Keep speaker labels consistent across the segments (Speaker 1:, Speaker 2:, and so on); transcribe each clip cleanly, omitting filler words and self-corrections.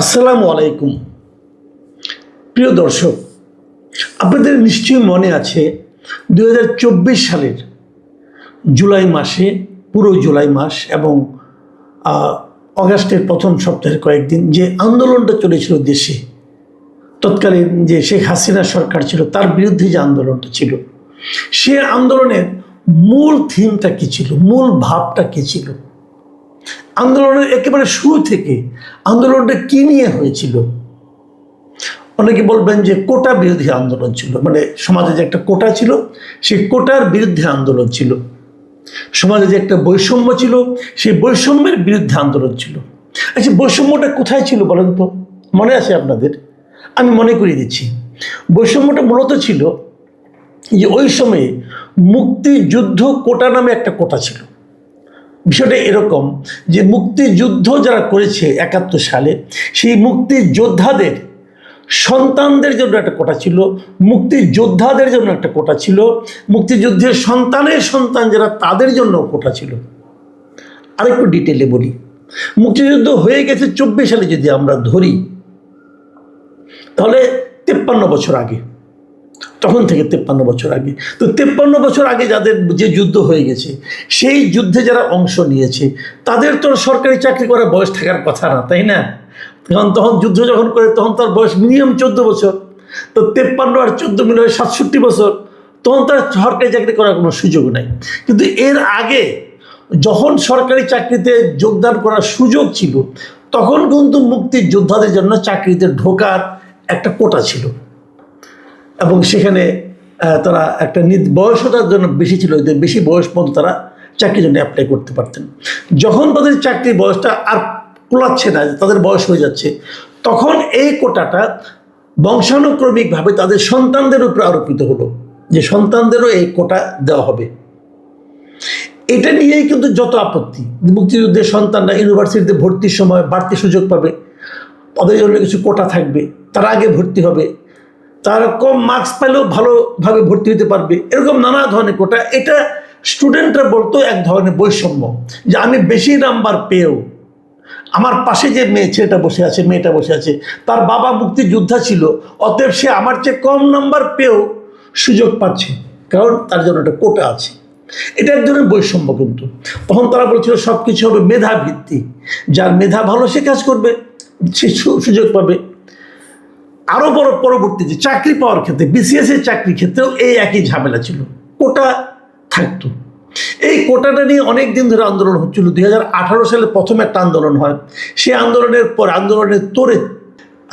Speaker 1: আসসালামু আলাইকুম। প্রিয় দর্শক, আপনাদের নিশ্চয়ই মনে আছে 2024 সালের জুলাই মাসে, পুরো জুলাই মাস এবং অগাস্টের প্রথম সপ্তাহের কয়েকদিন যে আন্দোলনটা চলেছিল দেশে, তৎকালীন যে শেখ হাসিনা সরকার ছিল তার বিরুদ্ধে যে আন্দোলনটা ছিল, সে আন্দোলনের মূল থিমটা কী ছিল, মূল ভাবটা কী ছিল, আন্দোলনের একেবারে শুরু থেকে আন্দোলনটা কী নিয়ে হয়েছিল। অনেকে বলবেন যে কোটা বিরোধী আন্দোলন ছিল, মানে সমাজে যে একটা কোটা ছিল সেই কোটার বিরুদ্ধে আন্দোলন ছিল, সমাজে যে একটা বৈষম্য ছিল সেই বৈষম্যের বিরুদ্ধে আন্দোলন ছিল। আচ্ছা, বৈষম্যটা কোথায় ছিল বলেন তো? মনে আছে আপনাদের? আমি মনে করিয়ে দিচ্ছি। বৈষম্যটা মূলত ছিল যে ওই সময়ে মুক্তিযুদ্ধ কোটা নামে একটা কোটা ছিল। বিষয়টা এরকম যে মুক্তিযুদ্ধ যারা করেছে 71 সালে, সেই মুক্তিযোদ্ধাদের সন্তানদের জন্য একটা কোটা ছিল, মুক্তিযোদ্ধাদের জন্য একটা কোটা ছিল, মুক্তিযুদ্ধের সন্তানের সন্তান যারা তাদের জন্য কোটা ছিল। আরেকটু ডিটেলে বলি, মুক্তিযুদ্ধ হয়ে গেছে 24 সালে যদি আমরা ধরি, তাহলে 53 বছর আগে, তখন থেকে 53 বছর আগে। তো 53 বছর আগে যাদের যে যুদ্ধ হয়ে গেছে, সেই যুদ্ধে যারা অংশ নিয়েছে তাদের তো সরকারি চাকরি করার বয়স থাকার কথা না, তাই না? কারণ তখন যুদ্ধ যখন করে তখন তার বয়স মিনিমাম 14 বছর। তো 53 আর 14 মিলে 67 বছর, তখন তার সরকারি চাকরি করার কোনো সুযোগ নাই। কিন্তু এর আগে যখন সরকারি চাকরিতে যোগদান করার সুযোগ ছিল, তখন কিন্তু মুক্তিযোদ্ধাদের জন্য চাকরিতে ঢোকার একটা কোটা ছিল এবং সেখানে তারা একটা বয়সতার জন্য বেশি ছিল, যে বেশি বয়স পর্যন্ত তারা চাকরির জন্য অ্যাপ্লাই করতে পারতেন। যখন তাদের চাকরির বয়সটা আর কুলাচ্ছে না, তাদের বয়স হয়ে যাচ্ছে, তখন এই কোটাটা বংশানুক্রমিকভাবে তাদের সন্তানদের উপরে আরোপিত হলো, যে সন্তানদেরও এই কোটা দেওয়া হবে। এটা নিয়েই কিন্তু যত আপত্তি, মুক্তিযুদ্ধের সন্তানরা ইউনিভার্সিটিতে ভর্তির সময় বাড়তি সুযোগ পাবে, তাদের জন্য কিছু কোটা থাকবে, তারা আগে ভর্তি হবে, তারা কম মার্কস পেলেও ভালোভাবে ভর্তি হতে পারবে, এরকম নানা ধরনের কোটা। এটা স্টুডেন্টরা বলতো এক ধরনের বৈষম্য, যে আমি বেশি নাম্বার পেয়েও আমার পাশে যে ছেলেটা বসে আছে, মেয়েটা বসে আছে, তার বাবা মুক্তিযোদ্ধা ছিল, অতএব সে আমার চেয়ে কম নাম্বার পেয়েও সুযোগ পাচ্ছে, কারণ তার জন্য একটা কোটা আছে। এটা এক ধরনের বৈষম্য। কিন্তু তখন তারা বলছিল সব কিছু হবে মেধা ভিত্তিক, যার মেধা ভালো সে কাজ করবে, সে সুযোগ পাবে। আরও বড় পরবর্তীতে চাকরি পাওয়ার ক্ষেত্রে, বিসিএস এর চাকরির ক্ষেত্রেও এই একই ঝামেলা ছিল, কোটা থাকতো। এই কোটাটা নিয়ে অনেক দিন ধরে আন্দোলন হচ্ছিল। 2018 সালে প্রথম একটা আন্দোলন হয়, সেই আন্দোলনের পর আন্দোলনের তোরে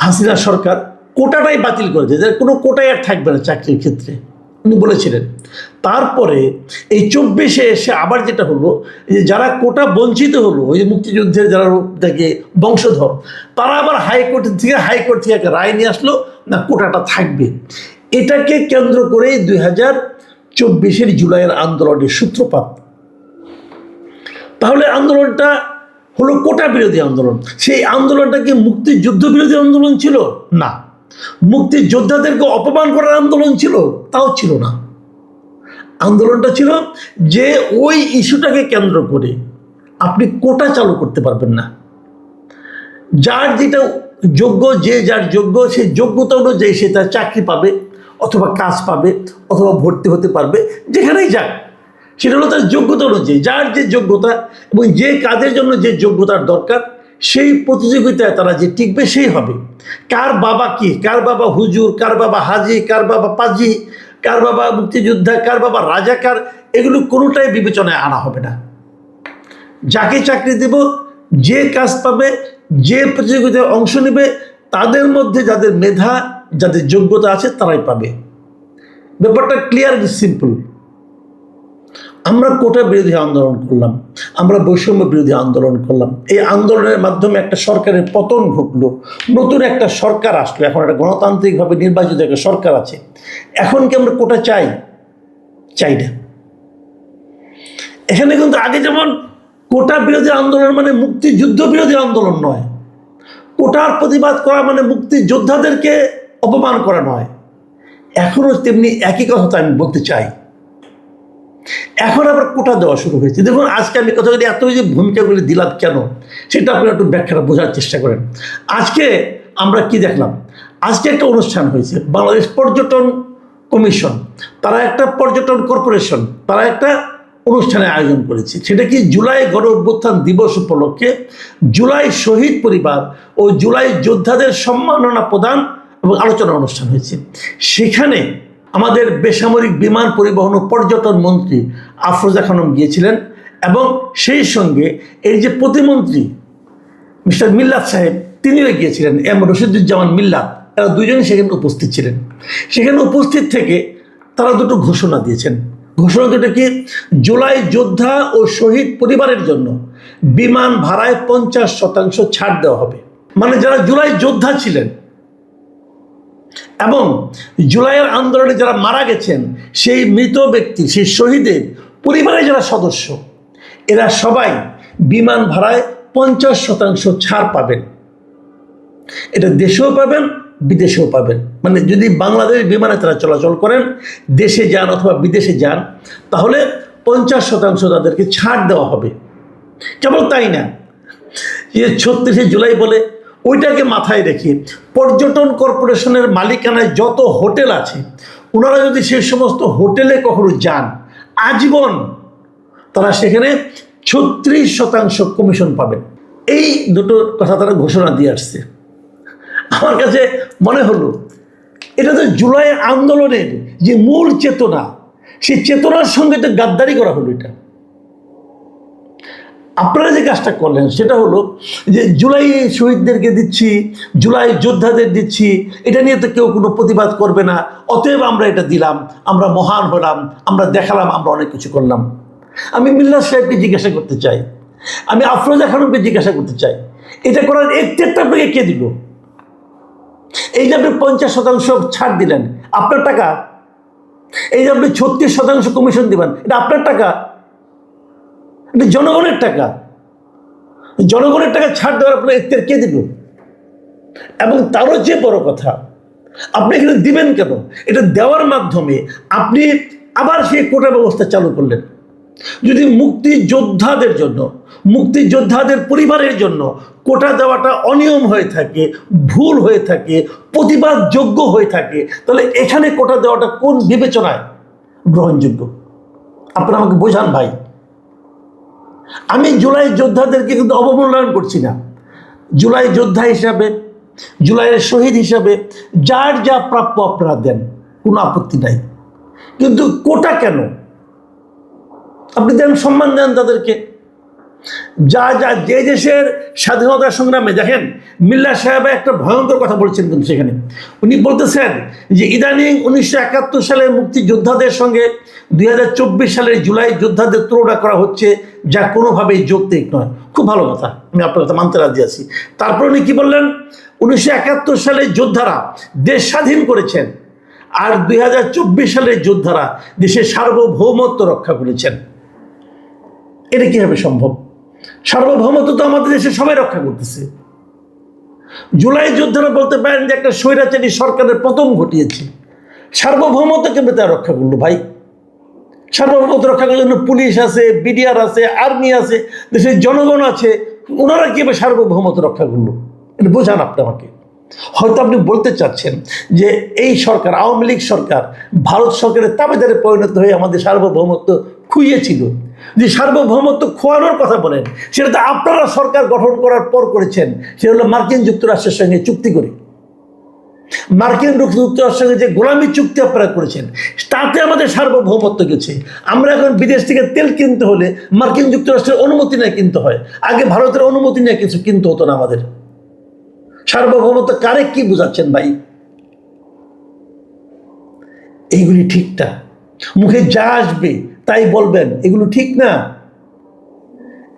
Speaker 1: হাসিনা সরকার কোটাটাই বাতিল করেছে, যে কোনো কোটাই আর থাকবে না চাকরির ক্ষেত্রে, উনি বলেছিলেন। তারপরে এই 24-এ এসে আবার যেটা হলো, যে যারা কোটা বঞ্চিত হলো, ওই যে মুক্তিযুদ্ধের যারা থেকে বংশধর, তারা আবার হাইকোর্ট থেকে একটা রায় নিয়ে আসলো, না কোটাটা থাকবে। এটাকে কেন্দ্র করেই 2024-এর জুলাইয়ের আন্দোলনের সূত্রপাত। তাহলে আন্দোলনটা হলো কোটা বিরোধী আন্দোলন। সেই আন্দোলনটা কি মুক্তিযুদ্ধ বিরোধী আন্দোলন ছিল? না। মুক্তিযোদ্ধাদেরকে অপমান করার আন্দোলন ছিল? তাও ছিল না। আন্দোলনটা ছিল যে ওই ইস্যুটাকে কেন্দ্র করে আপনি কোটা চালু করতে পারবেন না, যার যেটা যোগ্য, যে যার যোগ্য, সেই যোগ্যতা অনুযায়ী সে তার চাকরি পাবে, অথবা কাজ পাবে, অথবা ভর্তি হতে পারবে, যেখানেই যাক সেটা হলো তার যোগ্যতা অনুযায়ী, যার যে যোগ্যতা এবং যে কাজের জন্য যে যোগ্যতার দরকার, সেই প্রতিযোগিতায় তারা যে টিকবে সেই হবে। কার বাবা কি, কার বাবা হুজুর, কার বাবা হাজি, কার বাবা পাজি, কার বাবা মুক্তিযোদ্ধা, কার বাবা রাজাকার, এগুলো কোনোটাই বিবেচনায় আনা হবে না। যাকে চাকরি দেব, যে কাজ পাবে, যে প্রতিযোগিতায় অংশ নেবে, তাদের মধ্যে যাদের মেধা, যাদের যোগ্যতা আছে তারাই পাবে। ব্যাপারটা ক্লিয়ার, সিম্পল। আমরা কোটা বিরোধী আন্দোলন করলাম, আমরা বৈষম্য বিরোধী আন্দোলন করলাম। এই আন্দোলনের মাধ্যমে একটা সরকারের পতন ঘটলো, নতুন একটা সরকার আসলো, এখন একটা গণতান্ত্রিকভাবে নির্বাচিত একটা সরকার আছে। এখন কি আমরা কোটা চাই? চাই না। এখানে কিন্তু আগে যেমন কোটা বিরোধী আন্দোলন মানে মুক্তিযুদ্ধ বিরোধী আন্দোলন নয়, কোটার প্রতিবাদ করা মানে মুক্তিযোদ্ধাদেরকে অপমান করা নয়, এখনও তেমনি একই কথা আমি বলতে চাই। এখন আবার কোটা দেওয়া শুরু হয়েছে। দেখুন আজকে আমি কথাগুলি এত যে ভূমিকাগুলি দিলাম কেন, সেটা আপনারা একটু ব্যাখ্যাটা বোঝার চেষ্টা করেন। আজকে আমরা কি দেখলাম, আজকে একটা অনুষ্ঠান হয়েছে, বাংলাদেশ পর্যটন কমিশন, তারা একটা পর্যটন কর্পোরেশন, তারা একটা অনুষ্ঠানের আয়োজন করেছে। সেটা কি জুলাই গণ অভ্যুত্থান দিবস উপলক্ষে জুলাই শহীদ পরিবার ও জুলাই যোদ্ধাদের সম্মাননা প্রদান এবং আলোচনা অনুষ্ঠান হয়েছে। সেখানে আমাদের বেসামরিক বিমান পরিবহন ও পর্যটন মন্ত্রী আফরোজা খানম গিয়েছিলেন এবং সেই সঙ্গে এর যে প্রতিমন্ত্রী মিস্টার মিল্লাত সাহেব তিনিও গিয়েছিলেন, এম রশিদুজ্জামান মিল্লাত, এরা দুজনই সেখানে উপস্থিত ছিলেন। সেখানে উপস্থিত থেকে তারা দুটো ঘোষণা দিয়েছেন। ঘোষণা দুটো কি, জুলাই যোদ্ধা ও শহীদ পরিবারের জন্য বিমান ভাড়ায় 50% ছাড় দেওয়া হবে। মানে যারা জুলাই যোদ্ধা ছিলেন এবং জুলাইয়ের আন্দোলনে যারা মারা গেছেন, সেই মৃত ব্যক্তি, সেই শহীদের পরিবারের যারা সদস্য, এরা সবাই বিমান ভাড়ায় 50% ছাড় পাবেন। এটা দেশেও পাবেন, বিদেশেও পাবেন। মানে যদি বাংলাদেশ বিমানে তারা চলাচল করেন, দেশে যান অথবা বিদেশে যান, তাহলে 50% তাদেরকে ছাড় দেওয়া হবে। কেবল তাই না, যে 36শে জুলাই বলে ওইটাকে মাথায় রেখে পর্যটন কর্পোরেশনের মালিকানায় যত হোটেল আছে, ওনারা যদি সেই সমস্ত হোটেলে কখনো যান, আজীবন তারা সেখানে 36% কমিশন পাবেন। এই দুটো কথা তারা ঘোষণা দিয়ে আসছে। আমার কাছে মনে হলো এটা তো জুলাই আন্দোলনের যে মূল চেতনা, সেই চেতনার সঙ্গে তো গাদ্দারি করা হলো। এটা আপনারা যে কাজটা করলেন সেটা হলো যে জুলাই শহীদদেরকে দিচ্ছি, জুলাই যোদ্ধাদের দিচ্ছি, এটা নিয়ে তো কেউ কোনো প্রতিবাদ করবে না, অতএব আমরা এটা দিলাম, আমরা মহান হলাম, আমরা দেখালাম আমরা অনেক কিছু করলাম। আমি মিল্লাত সাহেবকে জিজ্ঞাসা করতে চাই, আমি আফরোজা খানমকে জিজ্ঞাসা করতে চাই, এটা করার একটু আপনাকে কে দিল? এই যে আপনি 50% ছাড় দিলেন, আপনার টাকা। এই যে আপনি 36% কমিশন দিবেন, এটা আপনার টাকা, এটা জনগণের টাকা। জনগণের টাকা ছাড় দেওয়ার আপনার এখতিয়ার কে দিল? এবং তারও যে বড় কথা, আপনি এখানে দিবেন কেন? এটা দেওয়ার মাধ্যমে আপনি আবার সেই কোটা ব্যবস্থা চালু করলেন। যদি মুক্তিযোদ্ধাদের জন্য, মুক্তিযোদ্ধাদের পরিবারের জন্য কোটা দেওয়াটা অনিয়ম হয়ে থাকে, ভুল হয়ে থাকে, প্রতিবাদযোগ্য হয়ে থাকে, তাহলে এখানে কোটা দেওয়াটা কোন বিবেচনায় গ্রহণযোগ্য? আপনারা আমাকে বোঝান ভাই। আমি জুলাই যোদ্ধাদেরকে কিন্তু অবমূল্যায়ন করছি না। জুলাই যোদ্ধা হিসাবে, জুলাইয়ের শহীদ হিসাবে যার যা প্রাপ্য আপনারা দেন, কোনো আপত্তি নাই। কিন্তু কোটা কেন? আপনি দেন, সম্মান দেন তাদেরকে। যা যা যে দেশের স্বাধীনতা সংগ্রামে, দেখেন মিল্লাত সাহেব একটা ভয়ঙ্কর কথা বলছেন কিন্তু সেখানে। উনি বলতেছেন যে ইদানিং 1971 সালের মুক্তিযোদ্ধাদের সঙ্গে 2024 সালের জুলাই যোদ্ধাদের তুলনা করা হচ্ছে, যা কোনোভাবেই যৌক্তিক নয়। খুব ভালো কথা, আমি আপনার কথা মানতে রাজি আছি। তারপর উনি কি বললেন, 1971 সালের যোদ্ধারা দেশ স্বাধীন করেছেন, আর 2024 সালের যোদ্ধারা দেশের সার্বভৌমত্ব রক্ষা করেছেন। এটা কিভাবে সম্ভব? সার্বভৌমত্ব তো আমাদের দেশে সবাই রক্ষা করতেছে। জুলাই যোদ্ধারা বলতে পারেন যে একটা স্বৈরাচারী সরকারের পতন ঘটিয়েছে, সার্বভৌমত্ব কেমন তারা রক্ষা করলো ভাই? সার্বভৌমত্ব রক্ষা করার জন্য পুলিশ আছে, বিডিআর আছে, আর্মি আছে, দেশের জনগণ আছে, ওনারা কিভাবে সার্বভৌমত্ব রক্ষা করলো? এটা বোঝান আপনি আমাকে। হয়তো আপনি বলতে চাচ্ছেন যে এই সরকার, আওয়ামী লীগ সরকার, ভারত সরকারের তাবেদারে পরিণত হয়ে আমাদের সার্বভৌমত্ব খুইয়েছিল। যে সার্বভৌমত্ব খোয়ানোর কথা বলেন, সেটা তো আপনারা সরকার গঠন করার পর করেছেন। সেটা হলো মার্কিন যুক্তরাষ্ট্রের সঙ্গে চুক্তি করে। মার্কিন যুক্তরাষ্ট্রের সঙ্গে যে গোলামি চুক্তি আপনারা করেছেন, তাতে আমাদের সার্বভৌমত্ব গেছে। আমরা এখন বিদেশ থেকে তেল কিনতে হলে মার্কিন যুক্তরাষ্ট্রের অনুমতি নিয়ে কিনতে হয়, আগে ভারতের অনুমতি নিয়ে কিছু কিনতে হতো না আমাদের। সার্বভৌমত্ব কারে কি বুঝাচ্ছেন ভাই? এইগুলি ঠিক না। মুখে যা আসবে তাই বলবেন, এগুলো ঠিক না।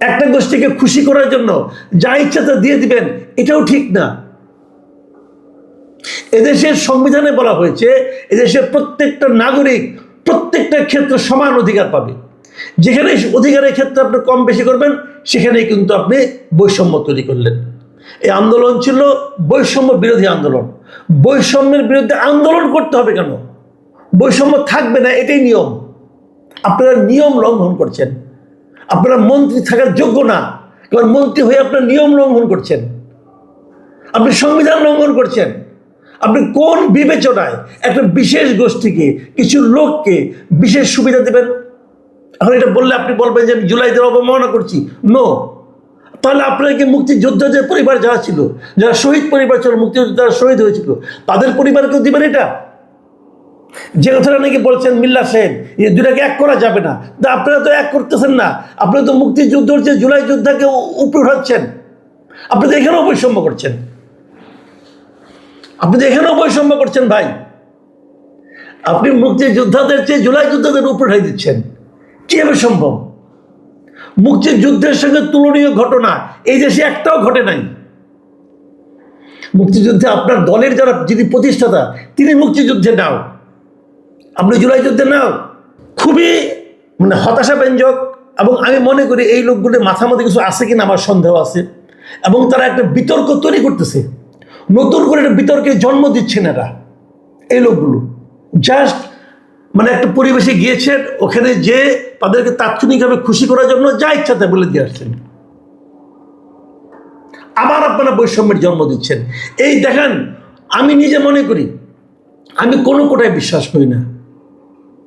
Speaker 1: একটা গোষ্ঠীকে খুশি করার জন্য যা ইচ্ছা তা দিয়ে দিবেন, এটাও ঠিক না। এদেশের সংবিধানে বলা হয়েছে এদেশের প্রত্যেকটা নাগরিক প্রত্যেকটা ক্ষেত্রে সমান অধিকার পাবে। যেখানে অধিকারের ক্ষেত্রে আপনি কম বেশি করবেন, সেখানেই কিন্তু আপনি বৈষম্য তৈরি করলেন। এই আন্দোলন ছিল বৈষম্য বিরোধী আন্দোলন। বৈষম্যের বিরুদ্ধে আন্দোলন করতে হবে কেন? বৈষম্য থাকবে না, এটাই নিয়ম। আপনারা নিয়ম লঙ্ঘন করছেন। আপনারা মন্ত্রী থাকার যোগ্য না, কারণ মন্ত্রী হয়ে আপনার নিয়ম লঙ্ঘন করছেন, আপনি সংবিধান লঙ্ঘন করছেন। আপনি কোন বিবেচনায় একটা বিশেষ গোষ্ঠীকে, কিছু লোককে বিশেষ সুবিধা দেবেন? এখন এটা বললে আপনি বলবেন যে আমি জুলাইদের অবমাননা করছি। নো। তাহলে আপনাকে মুক্তিযোদ্ধাদের পরিবার যারা ছিল, যারা শহীদ পরিবার ছিল, মুক্তিযোদ্ধারা শহীদ হয়েছিল, তাদের পরিবারকেও দিবেন এটা? যে কথাটা নাকি বলছেন মিল্লা সাহেব, এই দুটাকে এক করা যাবে না, তা আপনারা তো এক করতেছেন না। আপনারা তো মুক্তিযুদ্ধের যে জুলাই যোদ্ধাকে উপরে উঠাচ্ছেন। আপনি তো এখানেও বৈষম্য করছেন, আপনি তো এখানেও বৈষম্য করছেন ভাই। আপনি মুক্তিযোদ্ধাদের চেয়ে জুলাই যোদ্ধাদের উপরে উঠাই দিচ্ছেন, কিভাবে সম্ভব? মুক্তিযুদ্ধের সঙ্গে তুলনীয় ঘটনা এই দেশে একটাও ঘটে নাই। মুক্তিযুদ্ধে আপনার দলের যারা যিনি প্রতিষ্ঠাতা, তিনি মুক্তিযুদ্ধে নাও, আপনি জুলাই যুদ্ধে নাও। খুবই হতাশাব্যঞ্জক। এবং আমি মনে করি এই লোকগুলোর মাথার মধ্যে কিছু আছে কিনা আমার সন্দেহ আছে। এবং তারা একটা বিতর্ক তৈরি করতেছে, নতুন করে একটা বিতর্কের জন্ম দিচ্ছেন এরা। এই লোকগুলো জাস্ট একটা পরিবেশে গিয়েছেন, ওখানে যে তাদেরকে তাৎক্ষণিকভাবে খুশি করার জন্য যা ইচ্ছা তা বলে দিয়ে আসছেন। আবার আপনারা বৈষম্যের জন্ম দিচ্ছেন। এই দেখেন, আমি নিজে মনে করি আমি কোনো কোটায় বিশ্বাস করি না।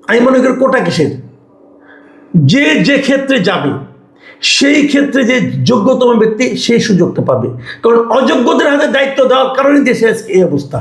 Speaker 1: আমি মনে করি কোটা কিসের? যে যে ক্ষেত্রে যাবে সেই ক্ষেত্রে যে যোগ্যতম ব্যক্তি সেই সুযোগটা পাবে, কারণ অযোগ্যদের হাতে দায়িত্ব দেওয়ার কারণে দেশে আজকে এই অবস্থা।